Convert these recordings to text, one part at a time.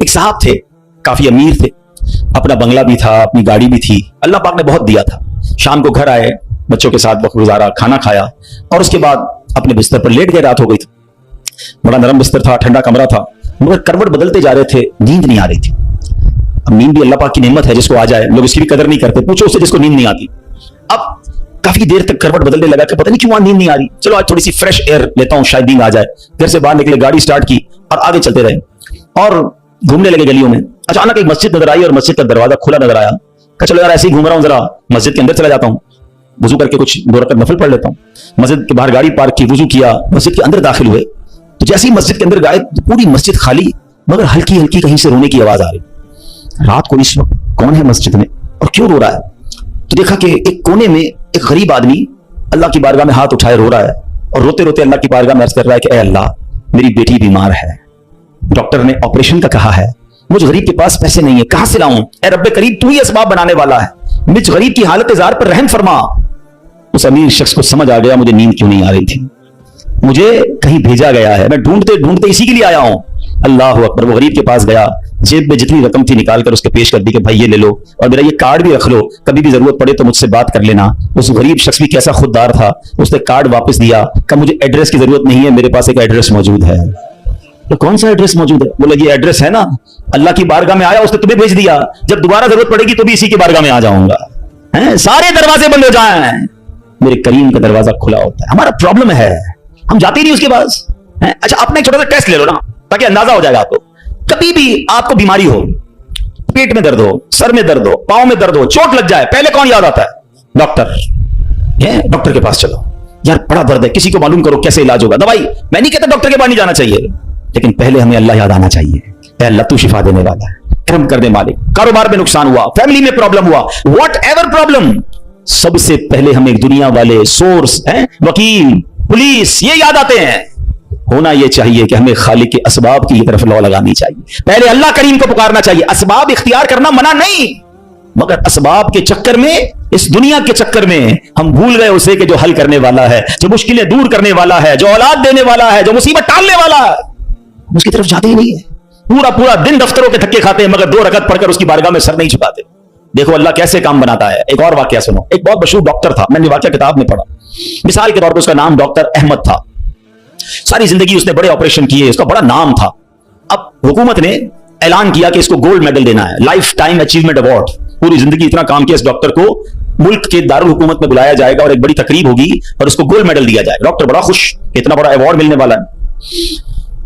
ایک साहब थे, काफी अमीर थे, अपना बंगला भी था, अपनी गाड़ी भी थी, अल्लाह पाक ने बहुत दिया था. शाम को घर आए, बच्चों के साथ वक्त गुजारा, खाना खाया और उसके बाद अपने बिस्तर पर लेट गए. रात हो गई थी, बड़ा नरम बिस्तर था, ठंडा कमरा था, मगर करवट बदलते जा रहे थे, नींद नहीं आ रही थी. अब नींद भी अल्लाह पाक की नेमत है, जिसको आ जाए, लोग इसकी भी कदर नहीं करते. पूछो उससे जिसको नींद नहीं आती. अब काफी देर तक करवट बदलने लगा कि पता नहीं क्यों नींद नहीं आ रही, चलो आज थोड़ी सी फ्रेश एयर लेता हूं, शायद नींद आ जाए. घर से बाहर निकले, गाड़ी स्टार्ट की और आगे चलते रहे और घूमने लगे गलियों में. अचानक एक मस्जिद नजर आई और मस्जिद का दरवाजा खुला नजर आया. कहा चलो यार ऐसे ही घूम रहा हूं, जरा मस्जिद के अंदर चला जाता हूं, वजू करके कुछ 2 रकात नफल पढ़ लेता हूं. मस्जिद के बाहर गाड़ी पार्क की, वजू किया, मस्जिद के अंदर दाखिल हुए तो जैसे ही मस्जिद के अंदर गए पूरी मस्जिद खाली, मगर हल्की हल्की कहीं से रोने की आवाज आ रही. रात को इस वक्त कौन है मस्जिद में और क्यों रो रहा है? तो देखा कि एक कोने में एक गरीब आदमी अल्लाह की बारगाह में हाथ उठाए रो रहा है और रोते रोते अल्लाह की बारगाह में अर्ज कर रहा है कि ऐ अल्लाह, मेरी बेटी बीमार है, डॉक्टर ने ऑपरेशन का कहा है, मुझ गरीब के पास पैसे नहीं है, कहां से लाऊं? ऐ रब्बे करीब, तू ही असबाब बनाने वाला है, मुझ गरीब की हालत जार पर रहम फरमा. उस अमीर शख्स को समझ आ गया मुझे नींद क्यों नहीं आ रही थी, मुझे कहीं भेजा गया है, मैं ढूंढते ढूंढते इसी के लिए आया हूं. अल्लाह अकबर. वो गरीब के पास गया, जेब में जितनी रकम थी निकाल कर उसके पेश कर दी कि भाई ये ले लो और मेरा ये कार्ड भी रख लो, कभी भी जरूरत पड़े तो मुझसे बात कर लेना. उस गरीब शख्स भी कैसा खुददार था, उसने कार्ड वापस दिया, कहा मुझे एड्रेस की जरूरत नहीं है, मेरे पास एक एड्रेस मौजूद है. तो कौन सा एड्रेस मौजूद है? बोला ये एड्रेस है ना, अल्लाह की बारगाह में आया, उसने तुम्हें भेज दिया, जब दोबारा जरूरत पड़ेगी तो भी इसी की बारगाह में आ जाऊंगा. सारे दरवाजे बंद हो जाएं, मेरे करीम का दरवाजा खुला होता है. हमारा प्रॉब्लम है, हम जाते ही नहीं उसके पास. अच्छा अपना एक छोटा सा टेस्ट ले लो ना, ताकि अंदाजा हो जाएगा आपको. कभी भी आपको बीमारी हो, पेट में दर्द हो, सर में दर्द हो, पांव में दर्द हो, चोट लग जाए, पहले कौन याद आता है? डॉक्टर. डॉक्टर के पास चलो, यार बड़ा दर्द है, किसी को मालूम करो कैसे इलाज होगा. दवाई, मैं नहीं कहता डॉक्टर के पास नहीं जाना चाहिए, लेकिन पहले हमें अल्लाह याद आना चाहिए. अल्लाह तू शिफा देने वाला है, करम कर दे मालिक. कारोबार में नुकसान हुआ, फैमिली में प्रॉब्लम हुआ, वॉट एवर प्रॉब्लम, सबसे पहले हमें दुनिया वाले सोर्स हैं, वकील, पुलिस, ये याद आते हैं. होना यह चाहिए कि हमें खालिक के असबाब की तरफ लौ लगानी चाहिए, पहले अल्लाह करीम को पुकारना चाहिए. असबाब इख्तियार करना मना नहीं, मगर असबाब के चक्कर में, इस दुनिया के चक्कर में हम भूल गए उसे कि जो हल करने वाला है, जो मुश्किलें दूर करने वाला है, जो औलाद देने वाला है, जो मुसीबत टालने वाला है, उसकी तरफ जाते ही नहीं है. पूरा पूरा दिन दफ्तरों के धक्के खाते हैं, मगर 2 रकात पढ़कर उसकी बारगाह में सर नहीं झुकाते. देखो अल्लाह कैसे काम बनाता है. एक और वाकया सुनो. एक बहुत मशहूर डॉक्टर था, मैंने वाकया किताब में पढ़ा. मिसाल के तौर पर उसका नाम डॉक्टर अहमद था. सारी जिंदगी उसने बड़े ऑपरेशन किए, उसका बड़ा नाम था. अब हुकूमत ने ऐलान किया कि इसको गोल्ड मेडल देना है, लाइफ टाइम अचीवमेंट अवार्ड. पूरी जिंदगी इतना काम किया इस डॉक्टर को, मुल्क के दारुल हुकूमत में बुलाया जाएगा और एक बड़ी तकरीब होगी और उसको गोल्ड मेडल दिया जाएगा. डॉक्टर बड़ा खुश, इतना बड़ा अवार्ड मिलने वाला है.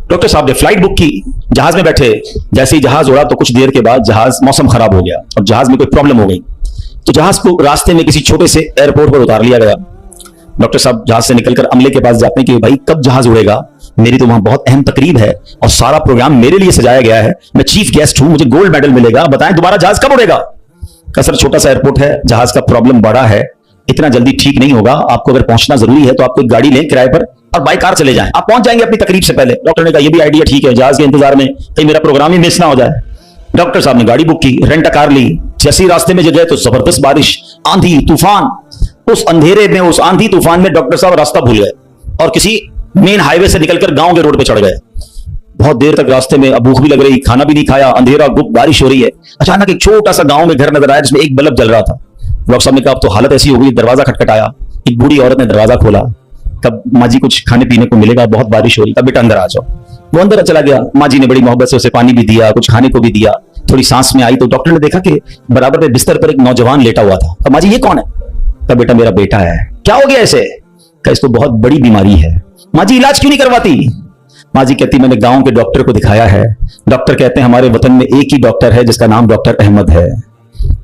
डॉक्टर साहब ने फ्लाइट बुक की, जहाज में बैठे, जैसे ही जहाज उड़ा तो कुछ देर के बाद जहाज, मौसम खराब हो गया और जहाज में कोई प्रॉब्लम हो गई, तो जहाज को रास्ते में किसी छोटे से एयरपोर्ट पर उतार लिया गया. डॉक्टर साहब जहाज से निकलकर अमले के पास जाते हैं कि भाई कब जहाज उड़ेगा, मेरी तो वहां बहुत अहम तकरीब है और सारा प्रोग्राम मेरे लिए सजाया गया है, मैं चीफ गेस्ट हूं, मुझे गोल्ड मेडल मिलेगा, बताएं दोबारा जहाज कब उड़ेगा? का सर छोटा सा एयरपोर्ट है, जहाज का प्रॉब्लम बड़ा है, इतना जल्दी ठीक नहीं होगा, आपको अगर पहुंचना जरूरी है तो आप कोई गाड़ी लें किराए पर और बाय कार चले जाएं, आप पहुंच जाएंगे अपनी तकरीब से पहले. डॉक्टर ने कहा यह भी आइडिया ठीक है, जहाज के इंतजार में कहीं मेरा प्रोग्राम ही मिस ना हो जाए. डॉक्टर साहब ने गाड़ी बुक की, रेंट कार ली. जैसे ही रास्ते में गए तो जबरदस्त बारिश, आंधी तूफान. उस अंधेरे में, उस आंधी तूफान में डॉक्टर साहब रास्ता भूल गए और किसी मेन हाईवे से निकलकर गांव के रोड पे चढ़ गए. बहुत देर तक रास्ते में, अब भूख भी लग रही, खाना भी नहीं खाया, अंधेरा, गुप्त, बारिश हो रही है. अचानक एक छोटा सा गांव में घर नजर आया जिसमें एक बल्ब जल रहा था. डॉक्टर साहब ने कहा अब तो हालत ऐसी हो गई, दरवाजा खटखटाया. एक बूढ़ी औरत ने दरवाजा खोला. कब माँ जी कुछ खाने पीने को मिलेगा, बहुत बारिश हो रही, तब बेटा अंदर आ जाओ. वो अंदर चला गया. माँ जी ने बड़ी मोहब्बत से उसे पानी भी दिया, कुछ खाने को भी दिया. थोड़ी सांस में आई तो डॉक्टर ने देखा कि बराबर में बिस्तर पर एक नौजवान लेटा हुआ था. अब माँ जी ये कौन है? कहा बेटा मेरा बेटा है. क्या हो गया ऐसे? कहा इसको बहुत बड़ी बीमारी है. माँ जी इलाज क्यों नहीं करवाती? माँ जी कहती मैंने गांव के डॉक्टर को दिखाया है, डॉक्टर कहते हैं हमारे वतन में एक ही डॉक्टर है जिसका नाम डॉक्टर अहमद है,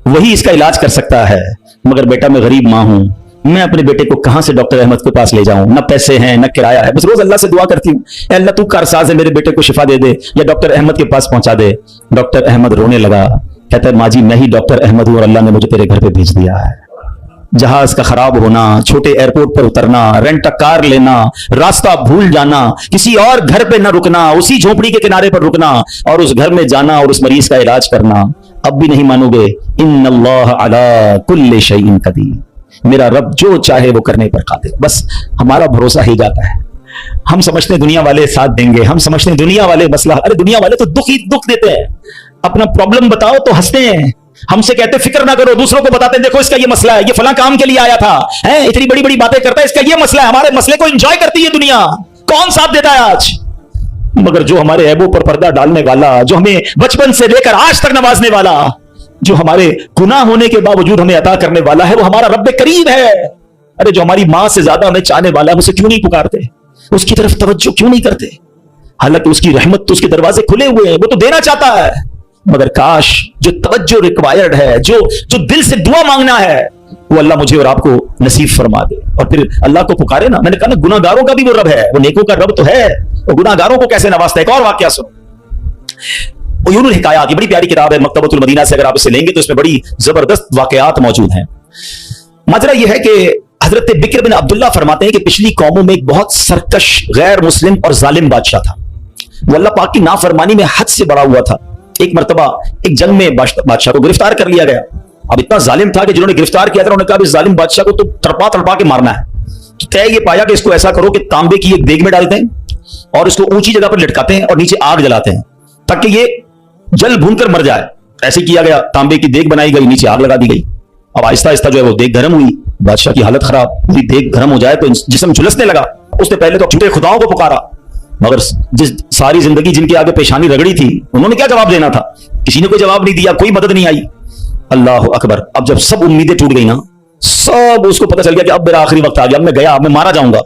वही इसका इलाज कर सकता है. मगर बेटा मैं गरीब माँ हूं, मैं अपने बेटे को कहां से डॉक्टर अहमद के पास ले जाऊं, न पैसे हैं न किराया है. बस रोज अल्लाह से दुआ करती हूँ, अल्लाह तू कारसाज है, मेरे बेटे को शिफा दे दे या डॉक्टर अहमद के पास पहुंचा दे. डॉक्टर अहमद रोने लगा, कहता है माँ जी मैं ही डॉक्टर अहमद हूं और अल्लाह ने मुझे तेरे घर पे भेज दिया है. जहाज का खराब होना, छोटे एयरपोर्ट पर उतरना, रेंट कार लेना, रास्ता भूल जाना, किसी और घर पे न रुकना, उसी झोपड़ी के किनारे पर रुकना और उस घर में जाना और उस मरीज का इलाज करना. अब भी नहीं मानोगे, इन्नल्लाह अला कुल्लि शैइन कदीर, मेरा रब जो चाहे वो करने पर कादिर. बस हमारा भरोसा ही जाता है, हम समझते हैं दुनिया वाले साथ देंगे, हम समझते हैं दुनिया वाले मसला, अरे दुनिया वाले तो दुख ही दुख देते हैं। अपना प्रॉब्लम बताओ तो हंसते हैं, हमसे कहते फिक्र ना करो, दूसरों को बताते हैं देखो इसका ये मसला है, ये फलां काम के लिए आया था, है इतनी बड़ी बड़ी बातें करता है, इसका ये मसला है। हमारे मसले को एंजॉय करती है दुनिया, कौन साथ देता है आज? मगर जो हमारे ऐबों पर पर्दा डालने वाला, जो हमें बचपन से लेकर आज तक नवाजने वाला, जो हमारे गुनाह होने के बावजूद हमें अता करने वाला है, वो हमारा रब करीम है। अरे जो हमारी मां से ज्यादा हमें चाहने वाला है, उसे क्यों नहीं पुकारते, उसकी तरफ तवज्जो क्यों नहीं करते? हालांकि उसकी रहमत तो उसके दरवाजे खुले हुए हैं, वो तो देना चाहता है, मगर काश जो तवज्जो रिक्वायर्ड है, जो दिल से दुआ मांगना है, वो अल्लाह मुझे और आपको नसीब फरमा दे। और फिर अल्लाह को पुकारे ना। मैंने कहा ना, गुनाहगारों का भी वो रब है, वो नेकों का रब तो है, वो गुनाहगारों को कैसे नवाजता है। एक और वाकया सुनो, उयूनुल हिकायात, ये बड़ी प्यारी किताब है मकतबतुल मदीना से, अगर आप इसे लेंगे तो इसमें बड़ी जबरदस्त वाकयात मौजूद हैं। मजरा यह है कि हजरत बिक्र बिन अब्दुल्ला फरमाते हैं कि पिछली कौमों में एक बहुत सरकश, गैर मुस्लिम और जालिम बादशाह था। वो अल्लाह पाक की नाफरमानी में हद से बड़ा हुआ था। एक मर्तबा एक जंग में बादशाह को गिरफ्तार कर लिया गया। अब इतना जालिम था कि जिन्होंने गिरफ्तार किया था उन्होंने कहा इस जालिम बादशाह को तो तड़पा तड़पा के मारना है। तो तय ये पाया कि इसको ऐसा करो कि तांबे की एक देग में डालते हैं और इसको ऊंची जगह पर लटकाते हैं और नीचे आग जलाते हैं ताकि ये जल भूनकर मर जाए। ऐसे किया गया, तांबे की देग बनाई गई, नीचे आग लगा दी गई। अब आहिस्ता आहिस्ता जो है वो देग गर्म हुई, बादशाह की हालत खराब, पूरी देग गर्म हो जाए तो जिस्म झुलसने लगा। उसने पहले तो झूठे खुदाओं को पुकारा, मगर जिस सारी जिंदगी जिनके आगे पेशानी रगड़ी थी उन्होंने क्या जवाब देना था? किसी ने कोई जवाब नहीं दिया, कोई मदद नहीं आई। अल्लाह अकबर। अब जब सब उम्मीदें टूट गई ना, सब उसको पता चल गया कि अब मेरा आखिरी वक्त आ गया, अब मैं गया, अब मैं मारा जाऊंगा।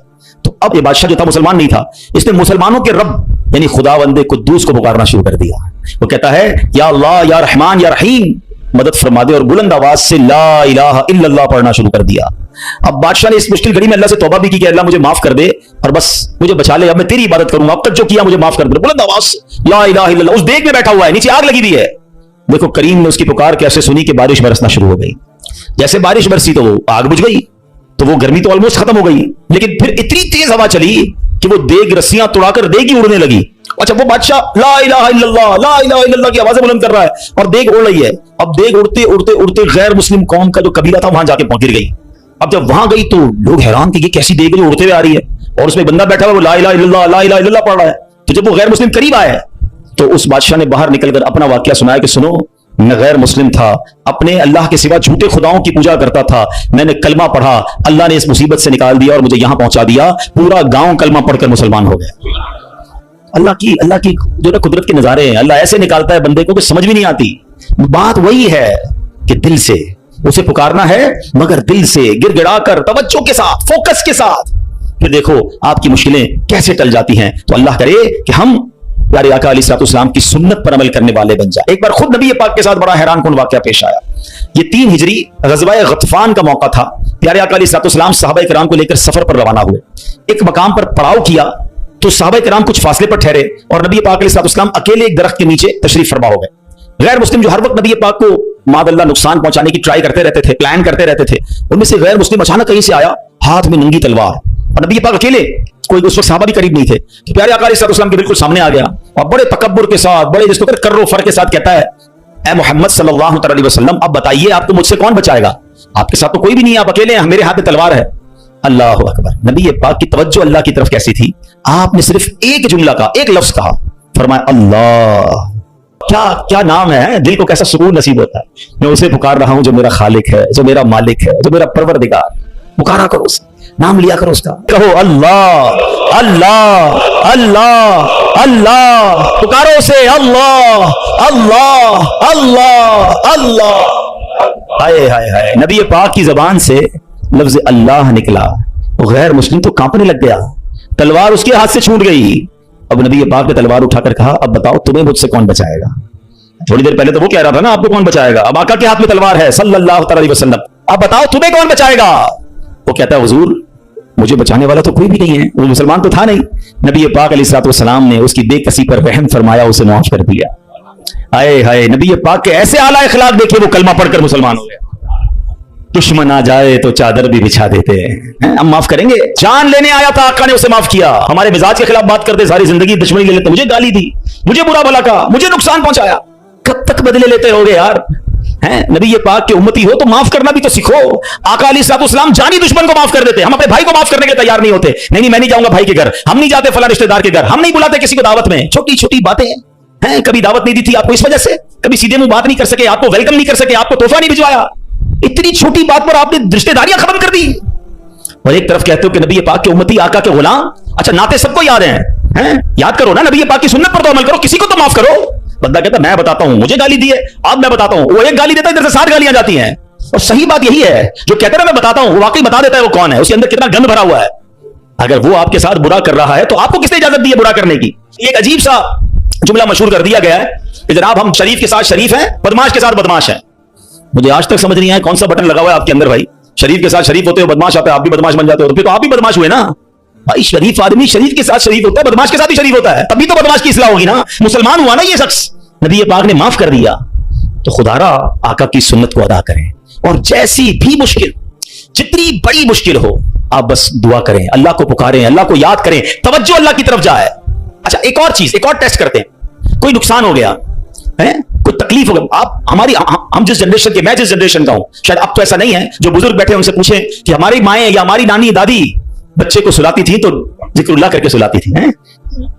तो अब ये बादशाह जो था मुसलमान नहीं था, इसने मुसलमानों के रब यानी खुदावंदे कुद्दूस को पुकारना शुरू कर दिया। वो कहता है या अल्लाह या रहमान या रहीम, मदद फरमा दे, और बुलंद आवाज से ला इलाहा इल्लल्लाह पढ़ना शुरू कर दिया। अब बादशाह ने इस मुश्किल घड़ी में अल्लाह से तौबा भी की कि अल्लाह मुझे माफ कर दे और बस मुझे बचा ले, अब मैं तेरी इबादत करूंगा, अब तक जो किया मुझे माफ कर दे। बुलंद आवाज ला इलाहा इल्लल्लाह। उस देग में बैठा हुआ है, नीचे आग लगी हुई है। देखो करीम ने उसकी पुकार कैसे सुनी कि बारिश बरसना शुरू हो गई। जैसे बारिश बरसी तो वो आग बुझ गई, तो वो गर्मी तो ऑलमोस्ट खत्म हो गई, लेकिन फिर इतनी तेज हवा चली कि वो देग रस्सियां तोड़ाकर देग ही उड़ने लगी। अच्छा, वो बादशाह ला इलाहा इल्लल्लाह की आवाजें बुलंद कर रहा है और देग उड़ रही है। अब देग उड़ते उड़ते उड़ते गैर मुस्लिम कौम का जो कबीला था वहां जाके पहुंच गई। अब जब वहां गई तो लोग हैरान थे कि कैसी देग जो उड़ते हुए आ रही है और उसमें बंदा बैठा हुआ वो ला इलाहा इल्लल्लाह पढ़ रहा है। तो जब वो गैर मुस्लिम करीब आए तो उस बादशाह ने बाहर निकलकर अपना वाकया सुनाया कि सुनो, मैं गैर मुस्लिम था, अपने अल्लाह के सिवा झूठे खुदाओं की पूजा करता था, मैंने कलमा पढ़ा, अल्लाह ने इस मुसीबत से निकाल दिया और मुझे यहां पहुंचा दिया, पूरा गांव कलमा पढ़कर मुसलमान हो गया। अल्लाह की जो ना कुदरत के नजारे हैं, अल्लाह ऐसे निकालता है बंदे को कि समझ भी नहीं आती। बात वही है कि दिल से उसे पुकारना है, मगर दिल से गिड़गिड़ा कर, तवज्जो के साथ, फोकस के साथ, फिर देखो आपकी मुश्किलें कैसे टल जाती हैं। तो अल्लाह करे कि हम प्यारे आका अलैहिस्सलाम की सुन्नत पर अमल करने वाले बन जाए। एक बार खुद नबी पाक के साथ बड़ा हैरान कुन वाकया पेश आया। ये 3 हिजरी ग़ज़वा गतफान का मौका था। प्यारे आका अलैहिस्सलाम सहाबा किराम को लेकर सफर पर रवाना हुए। एक मकाम पर पड़ाव किया तो सहाबा किराम कुछ फासले पर ठहरे और नबी पाक अलैहिस्सलाम अकेले एक दरख्त के नीचे तशरीफ फरमा हो गए। गैर मुस्लिम जो हर वक्त नबी पाक को मादअल्लाह नुकसान पहुंचाने की ट्राई करते रहते थे, प्लान करते रहते थे, उनमें से गैर मुस्लिम अचानक कहीं से आया, हाथ में नंगी तलवार, और नबी पाक अकेले, कोई उस वक्त सहाबा भी करीब नहीं थे। तो प्यारे आका अलैहिस्सलाम के बिल्कुल सामने आ गया और बड़े तकब्बुर के साथ, बड़े जिसको कर्रो फर के साथ कहता है, ऐ मोहम्मद सल्लल्लाहु अलैहि वसल्लम, अब बताइए आपको मुझसे कौन बचाएगा? आपके साथ तो कोई भी नहीं है, आप अकेले हैं, मेरे हाथ में तलवार है। अल्लाह अकबर। नबी पाक की तवज्जो अल्लाह की तरफ कैसी थी, आपने सिर्फ एक जुमला का, एक लफ्ज कहा, फरमाया अल्लाह। क्या नाम है, दिल को कैसा सुकून नसीब होता है। मैं उसे पुकार रहा हूं जो मेरा खालिक है, जो मेरा मालिक है, जो मेरा परवरदिगार। पुकारा करो उसे, नाम लिया करो उसका, कहो अल्लाह अल्लाह अल्लाह अल्लाह, पुकारो उसे अल्लाह अल्लाह अल्लाह अल्लाह। हाय हाय हाय, नबी पाक की जबान से लफ्ज अल्लाह निकला, वो गैर मुस्लिम तो कांपने लग गया, तलवार उसके हाथ से छूट गई। अब नबी पाक ने तलवार उठाकर कहा, अब बताओ तुम्हें मुझसे कौन बचाएगा? थोड़ी देर पहले तो वो कह रहा था ना आपको कौन बचाएगा, अब आका के हाथ में तलवार है सल्लल्लाहु अलैहि वसल्लम, अब बताओ तुम्हें कौन बचाएगा? वो कहता है हुजूर मुझे बचाने वाला तो कोई भी नहीं है, वो मुसलमान तो था नहीं। नबी पाक अलैहिस्सलाम ने उसकी बेकसी पर रहम फरमाया, उसे माफ कर दिया। हाय हाय, नबी पाक के ऐसे आला अखलाक देखिए, वो कलमा पढ़कर मुसलमान हो गया। दुश्मन आ जाए तो चादर भी बिछा देते हैं, हम माफ करेंगे। जान लेने आया था, आका ने उसे माफ किया। हमारे मिजाज के खिलाफ बात करते, सारी जिंदगी दुश्मनी ले लेते, मुझे गाली दी, मुझे बुरा भला कहा, मुझे नुकसान पहुंचाया, कब तक बदले लेते होगे यार? हैं? नबी ये पाक के उम्मती हो तो माफ करना भी तो सीखो। आका अलैहिस्सलाम जानी दुश्मन को माफ कर देते, हम अपने भाई को माफ करने के लिए तैयार नहीं होते। नहीं मैं नहीं जाऊंगा भाई के घर, हम नहीं जाते फला रिश्तेदार के घर, हम नहीं बुलाते किसी को दावत में। छोटी छोटी बातें हैं। कभी दावत नहीं दी थी आपको इस वजह से, कभी सीधे मुंह बात नहीं कर सके, आपको वेलकम नहीं कर सके, आपको तोहफा नहीं भिजवाया, इतनी छोटी बात पर आपने रिश्तेदारियां खत्म कर दी। और एक तरफ कहते हो कि नबी पाक के उम्मती, आका के गुलाम। अच्छा नाते सबको याद हैं? याद करो ना, नबी पाक की सुन्नत पर तो अमल करो, किसी को तो माफ करो। बंदा कहता मैं बताता हूं, मुझे गाली दी है, अब मैं बताता हूं। वो एक गाली देता है, इधर से 7 गालियां जाती हैं। और सही बात यही है, जो कहता है मैं बताता हूं, वो वाकई बता देता है वो कौन है, उसके अंदर कितना गंद भरा हुआ है। अगर वो आपके साथ बुरा कर रहा है तो आपको किसने इजाजत दी है बुरा करने की? एक अजीब सा जुमला मशहूर कर दिया गया है कि जनाब हम शरीफ के साथ शरीफ हैं, बदमाश के साथ बदमाश हैं। मुझे आज तक समझ नहीं आया कौन सा बटन लगा हुआ है आपके अंदर भाई। शरीफ के साथ शरीफ होते हो, बदमाश आता है, आप भी बदमाश बन जाते हो, तो फिर तो आप भी बदमाश हुए ना भाई। शरीफ आदमी शरीफ के साथ शरीफ होता है, बदमाश के साथ भी शरीफ होता है, तभी तो बदमाश की इस्लाह होगी ना। मुसलमान हुआ ना ये शख्स, नबी पाक ने माफ कर दिया। तो खुदारा आका की सुन्नत को अदा करें, और जैसी भी मुश्किल, जितनी बड़ी मुश्किल हो, आप बस दुआ करें, अल्लाह को पुकारें, अल्लाह को याद करें, तवज्जो अल्लाह की तरफ जाए। अच्छा एक और चीज, एक और टेस्ट करते हैं। कोई नुकसान हो गया है, कोई तकलीफ हो गया, आप हमारी हम जिस जनरेशन के, मैं जिस जनरेशन का हूं, शायद अब तो ऐसा नहीं है, जो बुजुर्ग बैठे उनसे पूछें कि हमारी माएं या हमारी नानी दादी बच्चे को सुलाती थी तो जिक्रुल्लाह करके सुलाती थी, हैं?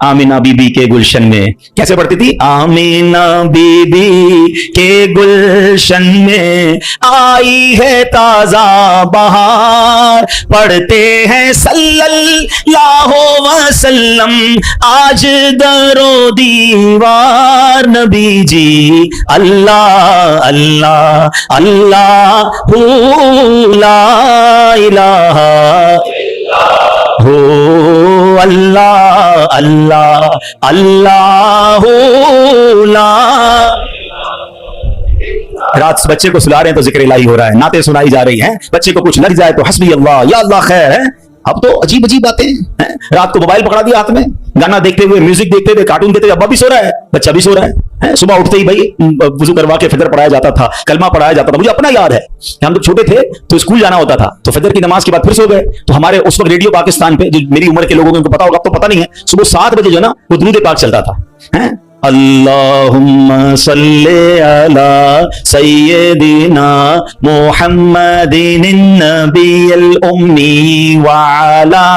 आमीना बीबी के गुलशन में कैसे पढ़ती थी? आमीना बीबी के गुलशन में आई है ताजा बहार, पढ़ते हैं सल्लल्लाहु वसल्लम आज दरो दीवार। नबी जी अल्लाह अल्लाह अल्लाह ला इलाहा हो अल्लाह अल्लाह अल्लाह ला। रात बच्चे को सुला रहे हैं तो जिक्र इलाही हो रहा है, नाते सुनाई जा रही हैं, बच्चे को कुछ लग जाए तो हस्बी अल्लाह या अल्लाह खैर है। अब तो अजीब अजीब बातें हैं। रात को मोबाइल पकड़ा दिया हाथ में, गाना देखते हुए, म्यूजिक देखते हुए, कार्टून देखते हुए, अब्बा भी सो रहा है, बच्चा भी सो रहा है। सुबह उठते ही भाई वुजू करवा के फजर पढ़ाया जाता था, कलमा पढ़ाया जाता था। मुझे अपना याद है कि हम जब छोटे थे तो स्कूल जाना होता था, तो फजर की नमाज के बाद फिर सो गए, तो हमारे उस वक्त रेडियो पाकिस्तान पे, जो मेरी उम्र के लोगों को पता होगा, अब तो पता नहीं है, सुबह 7 बजे जो ना वो दुरूद पाक चलता था, हैं? अल्लाहुम्मा सल्ली अला सय्यदिना मुहम्मदिन नबियल उम्मी व अला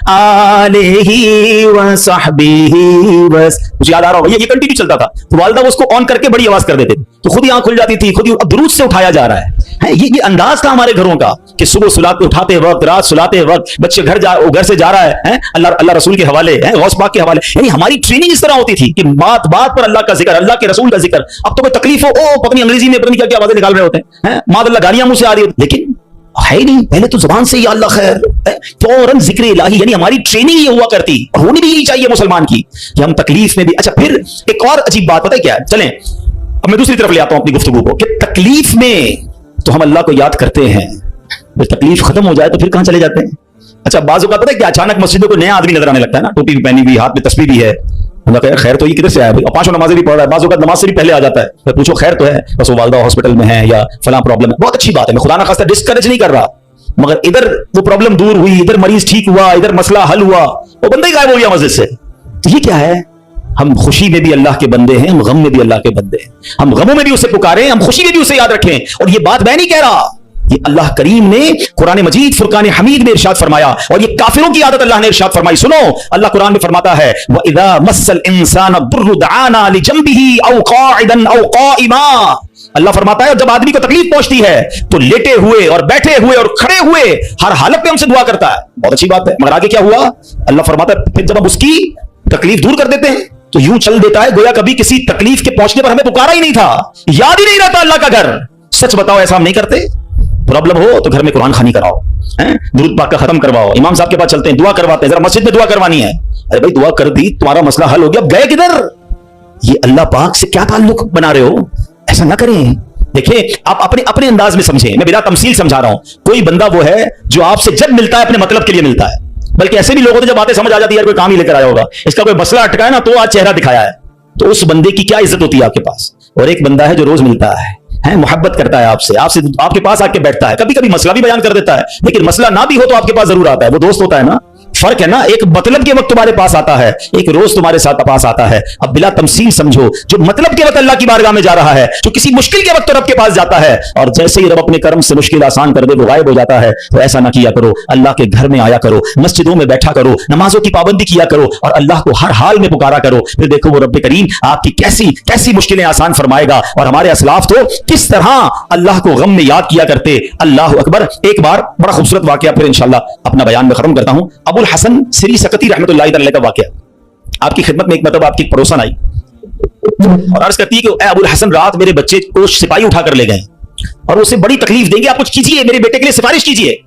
आलिहि व सहबिहि वस। मुझे याद आ रहा होगा ये कंटिन्यू चलता था, तो वालिदा उसको ऑन करके बड़ी आवाज कर देते थे, तो खुद ही आंख खुल जाती थी, खुद ही दुरूद से उठाया जा रहा है। ये अंदाज था हमारे घरों का कि सुबह सुलाते उठाते वक्त, रात सुलाते वक्त, बच्चे घर से जा रहा है, अल्लाह रसूल के हवाले है, गौस पाक के हवाले, यानी हमारी ट्रेनिंग इस तरह होती थी कि बात बात पर अल्लाह का जिक्र, अल्लाह के रसूल का जिक्र। अब तो कोई तकलीफ हो, पता नहीं अंग्रेजी में पता नहीं क्या आवाजें निकाल रहे होते हैं, मादल्ला गालियां मुंह से आ रही होती, लेकिन है ही नहीं। पहले तो जुबान से या अल्लाह खैर, फौरन जिक्र इलाही, यानी हमारी ट्रेनिंग ये हुआ करती, और होनी भी यही चाहिए मुसलमान की कि हम तकलीफ में भी। अच्छा फिर एक और अजीब बात पता है क्या है, चलें अब मैं दूसरी तरफ ले आता हूं अपनी गुफ्तगू को, कि तकलीफ में तो हम अल्लाह को याद करते हैं, फिर तकलीफ खत्म हो जाए तो फिर कहां चले जाते हैं? अच्छा बाजू का पता है क्या, अचानक मस्जिदों को नया आदमी नजर आने लगता है ना, टोपी भी पहनी हुई, हाथ में तस्बीह भी है, खैर तो ये किधर से आया भाई, 5 नमाजें भी पढ़ रहा है, बाजू का नमाज से भी पहले आ जाता है, फिर पूछो खैर तो है, बस वो वालिदा हॉस्पिटल में है या फलां प्रॉब्लम है। बहुत अच्छी बात है, मैं खुदा ना खास्ता डिस्करेज नहीं कर रहा, मगर इधर वो प्रॉब्लम दूर हुई, इधर मरीज ठीक हुआ, इधर मसला हल हुआ, वो बंदा ही गायब हो गया मस्जिद से। तो ये क्या है? हम खुशी में भी अल्लाह के बंदे हैं, हम गम में भी अल्लाह के बंदे हैं, हम गमों में भी उसे पुकारें, हम खुशी में भी उसे याद रखें। और ये बात मैं नहीं कह रहा, ये अल्लाह करीम ने कुरान मजीद फुरकान हमीद में इरशाद फरमाया, और ये काफिरों की आदत अल्लाह ने इरशाद फरमाई। सुनो, अल्लाह कुरान में फरमाता है, व इज़ा मस्सल इंसान दुर्रु दआना लिजंबिही औ काइदन औ काइमा। अल्लाह फरमाता है जब आदमी को तकलीफ पहुंचती है तो लेटे हुए और बैठे हुए और खड़े हुए हर हालत में हमसे दुआ करता है। बहुत अच्छी बात है, मगर आगे क्या हुआ? अल्लाह फरमाता है फिर जब हम उसकी तकलीफ दूर कर देते हैं तो यूं चल देता है गोया कभी किसी तकलीफ के पहुंचने पर हमें पुकारा ही नहीं था, याद ही नहीं रहता अल्लाह का घर। सच बताओ ऐसा हम नहीं करते? प्रॉब्लम हो तो घर में कुरान खानी कराओ, दुरूद पाक का खत्म करवाओ, इमाम साहब के पास चलते हैं, दुआ करवाते हैं, जरा मस्जिद में दुआ करवानी है। अरे भाई दुआ कर दी, तुम्हारा मसला हल हो गया, अब गए किधर? ये अल्लाह पाक से क्या ताल्लुक बना रहे हो? ऐसा ना करें। देखिए आप अपने अंदाज में समझें, मैं बिना तमसील समझा रहा हूं। कोई बंदा वो है जो आपसे जब मिलता है अपने मतलब के लिए मिलता है, बल्कि ऐसे भी लोग होते जब बातें समझ आ जाती है यार कोई काम ही लेकर आया होगा, इसका कोई मसला अटका है ना तो आज चेहरा दिखाया है, तो उस बंदे की क्या इज्जत होती है आपके पास। और एक बंदा है जो रोज मिलता है, मोहब्बत करता है आपसे आपके पास आके बैठता है, कभी कभी मसला भी बयान कर देता है, लेकिन मसला ना भी हो तो आपके पास जरूर आता है, वो दोस्त होता है ना। فرق ہے ना, एक मतलब के वक्त तुम्हारे पास आता है, एक रोज तुम्हारे साथ पास आता है. अब बिला तमसील समझो, जो मतलब के वक्त अल्लाह की बारगाह में जा रहा है, जो किसी मुश्किल के वक्त तो रब के पास जाता है, और जैसे ही रब अपने कर्म से मुश्किल आसान कर दे वो गायब हो जाता है. तो ऐसा ना किया करो, अल्लाह के घर में आया करो, मस्जिदों में बैठा करो, नमाजों की पाबंदी किया करो और अल्लाह को हर हाल में पुकारा करो. फिर देखो वो रब करीम आपकी कैसी कैसी मुश्किलें आसान फरमाएगा. और हमारे असलाफ तो किस तरह अल्लाह को गम में याद किया करते. अल्लाह अकबर. एक बार बड़ा खूबसूरत वाकया, फिर इंशाल्लाह अपना बयान में खत्म करता हूं. अबुल हसन सिरी सकती रहमतुल्लाह अलैह का वाकया. आपकी खिदमत में एक मतलब आपकी पड़ोसन आई और अर्ज करती है कि ए अबुल हसन, रात मेरे बच्चे को सिपाही उठा कर ले गए और उसे बड़ी तकलीफ देंगे, आप कुछ कीजिए, मेरे बेटे के लिए सिफारिश कीजिए.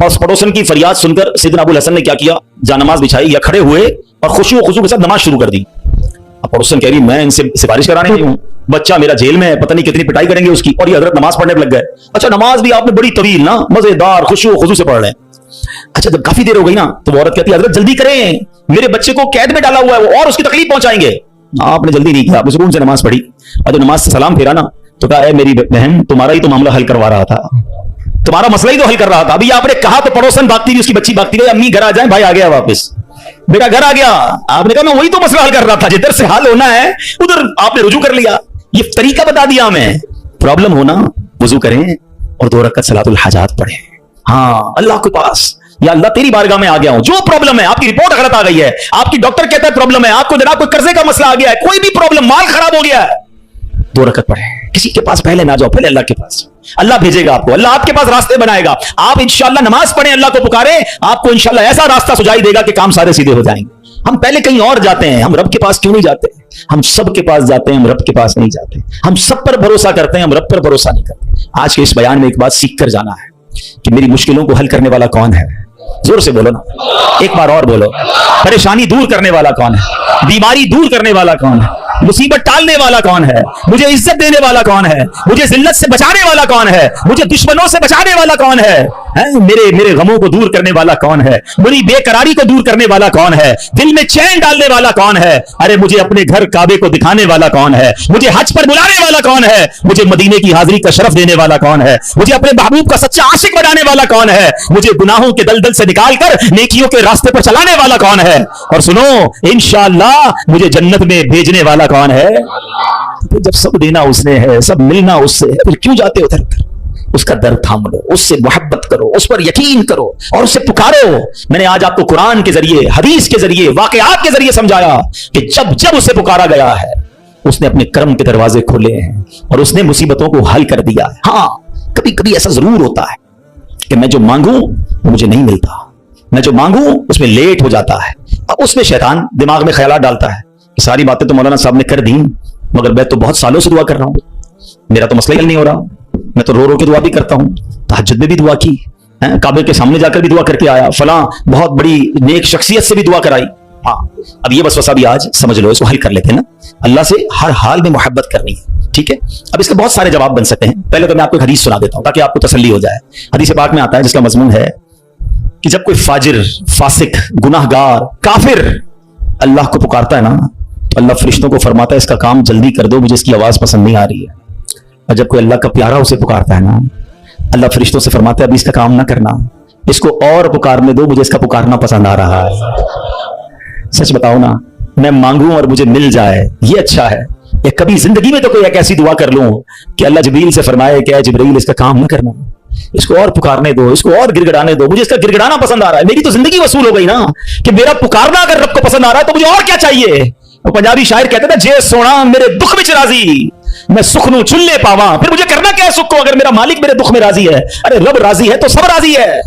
और पड़ोसन की फरियाद सुनकर सैयदना अबुल हसन ने क्या किया, जानमाज बिछाई या खड़े हुए और खुशी के साथ नमाज शुरू कर दी. अब पड़ोसन कह रही मैं इनसे सिफारिश कराने नहीं हूं, बच्चा मेरा जेल में है, पता नहीं कितनी पिटाई करेंगे उसकी, और ये हजरत नमाज पढ़ने लग गए. अच्छा, नमाज भी आपने बड़ी तवील ना, मजेदार खुशू से पढ़ रहे हैं. अच्छा, जब काफी देर हो गई ना तो वो औरत कहती है हजरत जल्दी करें, मेरे बच्चे को कैद में डाला हुआ है वो और उसकी तकलीफ पहुंचाएंगे. आपने जल्दी नहीं किया, आपने सुकून से नमाज पढ़ी और जब नमाज से सलाम फेरा ना तो कहा है मेरी बहन, तुम्हारा ही तो मामला हल करवा रहा था, तुम्हारा मसला ही तो हल कर रहा था. अभी आपने कहा तो पड़ोसन भागती हुई, उसकी बच्ची भागती गई, अम्मी घर आ जाए, भाई आ गया वापस, बेटा घर आ गया. आपने कहा मैं वही तो मसला हल कर रहा था, जिधर से हल होना है उधर आपने रुजू कर लिया. ये तरीका बता दिया हमें. प्रॉब्लम होना वुजू करें और 2 रकात सलातुल हाजात पढ़ें. हाँ, अल्लाह के पास, या अल्लाह तेरी बारगाह में आ गया हूं, जो प्रॉब्लम है, आपकी रिपोर्ट गलत आ गई है, आपकी डॉक्टर कहता है प्रॉब्लम है, आपको जनाब कोई कर्जे का मसला आ गया है, कोई भी प्रॉब्लम, माल खराब हो गया है, 2 रकात पढ़ें. किसी के पास पहले ना जाओ, पहले अल्लाह के पास. अल्लाह भेजेगा आपको, अल्लाह आपके पास रास्ते बनाएगा. आप इंशाअल्लाह नमाज पढ़ें, अल्लाह को पुकारें, आपको इंशाअल्लाह ऐसा रास्ता सुझाई देगा कि काम सारे सीधे हो जाएंगे. हम पहले कहीं और जाते हैं, हम रब के पास क्यों नहीं जाते? हम सब के पास जाते हैं, हम रब के पास नहीं जाते. हम सब पर भरोसा करते हैं, हम रब पर भरोसा नहीं करते. आज के इस बयान में एक बात सीख कर जाना है कि मेरी मुश्किलों को हल करने वाला कौन है. जोर से बोलो ना, एक बार और बोलो. परेशानी दूर करने वाला कौन है? बीमारी दूर करने वाला कौन है? मुसीबत टालने वाला कौन है? मुझे इज्जत देने वाला कौन है? मुझे जिल्लत से बचाने वाला कौन है? मुझे दुश्मनों से बचाने वाला कौन है? मेरे गमों को दूर करने वाला कौन है? मेरी बेकरारी को दूर करने वाला कौन है? दिल में चैन डालने वाला कौन है? अरे मुझे अपने घर काबे को दिखाने वाला कौन है? मुझे हज पर बुलाने वाला कौन है? मुझे मदीने की हाजिरी का शरफ देने वाला कौन है? मुझे अपने महबूब का सच्चा आशिक बनाने वाला कौन है? मुझे गुनाहों के दलदल से निकालकर नेकियों के रास्ते पर चलाने वाला कौन है? और सुनो, इंशाअल्लाह मुझे जन्नत में भेजने वाला कौन है? तो जब सब देना उसने है, सब मिलना उससे है, फिर क्यों जाते उधर? उसका दर थाम लो, उससे मोहब्बत करो, उस पर यकीन करो और उससे पुकारो. मैंने आज आपको कुरान के जरिए, हदीस के जरिए, वाकयात के जरिए समझाया कि जब जब उसे पुकारा गया है उसने अपने कर्म के दरवाजे खोले हैं और उसने मुसीबतों को हल कर दिया है. हाँ, कभी कभी ऐसा जरूर होता है कि मैं जो मांगू मुझे नहीं मिलता, मैं जो मांगू उसमें लेट हो जाता है. अब उसमें शैतान दिमाग में ख्याल डालता है कि सारी बातें तो मौलाना साहब ने कर दी, मगर मैं तो बहुत सालों से दुआ कर रहा हूं, मेरा तो मसला ही हल नहीं हो रहा. मैं तो रो रो के दुआ भी करता हूं, तहज्जुद में भी दुआ की, काबे के सामने जाकर भी दुआ करके आया, फलां बहुत बड़ी नेक शख्सियत से भी दुआ कराई. हाँ, अब ये वसवसा भी आज समझ लो, इसको हल कर लेते हैं ना. अल्लाह से हर हाल में मोहब्बत करनी है, ठीक है. अब इसके बहुत सारे जवाब बन सकते हैं. पहले तो मैं आपको एक हदीस सुना देता हूं ताकि आपको तसल्ली हो जाए. हदीस पाक में आता है जिसका मजमून है कि जब कोई फाजिर, फासिक, गुनाहगार, काफिर अल्लाह को पुकारता है ना तो अल्लाह फरिश्तों को फरमाता है इसका काम जल्दी कर दो, मुझे इसकी आवाज पसंद नहीं आ रही है. और जब कोई अल्लाह का प्यारा उसे पुकारता है ना, अल्लाह फरिश्तों से फरमाता है अभी इसका काम ना करना, इसको और पुकारने दो, मुझे इसका पुकारना पसंद आ रहा है. सच बताओ ना, मैं मांगूं और मुझे मिल जाए ये अच्छा है, या कभी जिंदगी में तो कोई एक ऐसी दुआ कर लूं कि अल्लाह जिब्रील से फरमाए क्या जिब्रील इसका काम ना करना, इसको और पुकारने दो, इसको और गिड़गिड़ाने दो, मुझे इसका गिड़गिड़ाना पसंद आ रहा है. मेरी तो जिंदगी वसूल हो गई ना कि मेरा पुकारना अगर रब को पसंद आ रहा है तो मुझे और क्या चाहिए. वो पंजाबी शायर कहते थे जे सोना मेरे दुख में राजी, मैं सुख नू चुल्ले पावा. फिर मुझे करना क्या है सुख को अगर मेरा मालिक मेरे दुख में राजी है? अरे रब राजी है तो सब राजी है.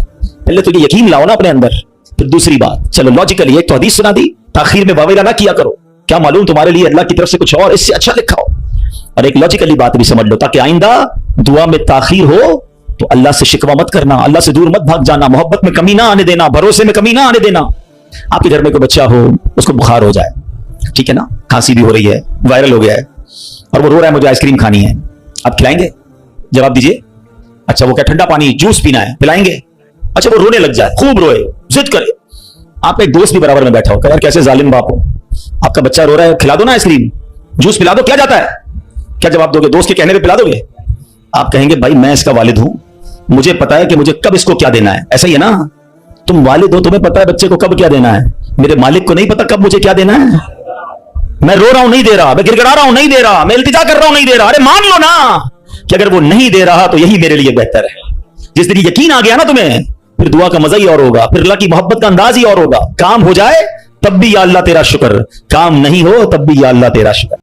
पहले तो ये यकीन लाओ ना अपने अंदर. फिर दूसरी बात, चलो लॉजिकली एक तो हदीस सुना दी, ताखीर में वावेला ना किया करो, क्या मालूम तुम्हारे लिए अल्लाह की तरफ से कुछ और इससे अच्छा लिखा हो. और एक लॉजिकली बात भी समझ लो ताकि आइंदा दुआ में ताखीर हो तो अल्लाह से शिकवा मत करना, अल्लाह से दूर मत भाग जाना, मोहब्बत में कमी ना आने देना, भरोसे में कमी ना आने देना. आपके घर में कोई बच्चा हो, उसको बुखार हो जाए, ठीक है ना, खांसी भी हो रही है, वायरल हो गया है और वो रो रहा है मुझे आइसक्रीम खानी है, आप खिलाएंगे? जवाब दीजिए. अच्छा, वो क्या ठंडा पानी जूस पीना है, पिलाएंगे? अच्छा, वो रोने लग जाए, खूब रोए, जिद करे, आपका एक दोस्त भी बराबर में बैठा हो, यार कैसे जालिम बाप हो, आपका बच्चा रो रहा है, खिला दो ना आइसक्रीम, जूस पिला दो, क्या जाता है? क्या जवाब दोगे? दोस्त के कहने पे पिला दोगे? आप कहेंगे भाई मैं इसका वालिद हूं, मुझे पता है कि मुझे कब इसको क्या देना है, ऐसा ही है ना. तुम वालिद हो, तुम्हें पता है बच्चे को कब क्या देना है। मेरे मालिक को नहीं पता कब मुझे क्या देना है। मैं रो रहा हूं नहीं दे रहा, मैं गिड़गिड़ा रहा हूं नहीं दे रहा, मैं इल्तिजा कर रहा हूं नहीं दे रहा। अरे मान लो ना कि अगर वो नहीं दे रहा तो यही मेरे लिए बेहतर है। जिस दिन यकीन आ गया ना तुम्हें, फिर दुआ का मजा ही और होगा, फिर अल्लाह की मोहब्बत का अंदाज ही और होगा। काम हो जाए तब भी या अल्लाह तेरा शुक्र, काम नहीं हो तब भी या अल्लाह तेरा शुक्र।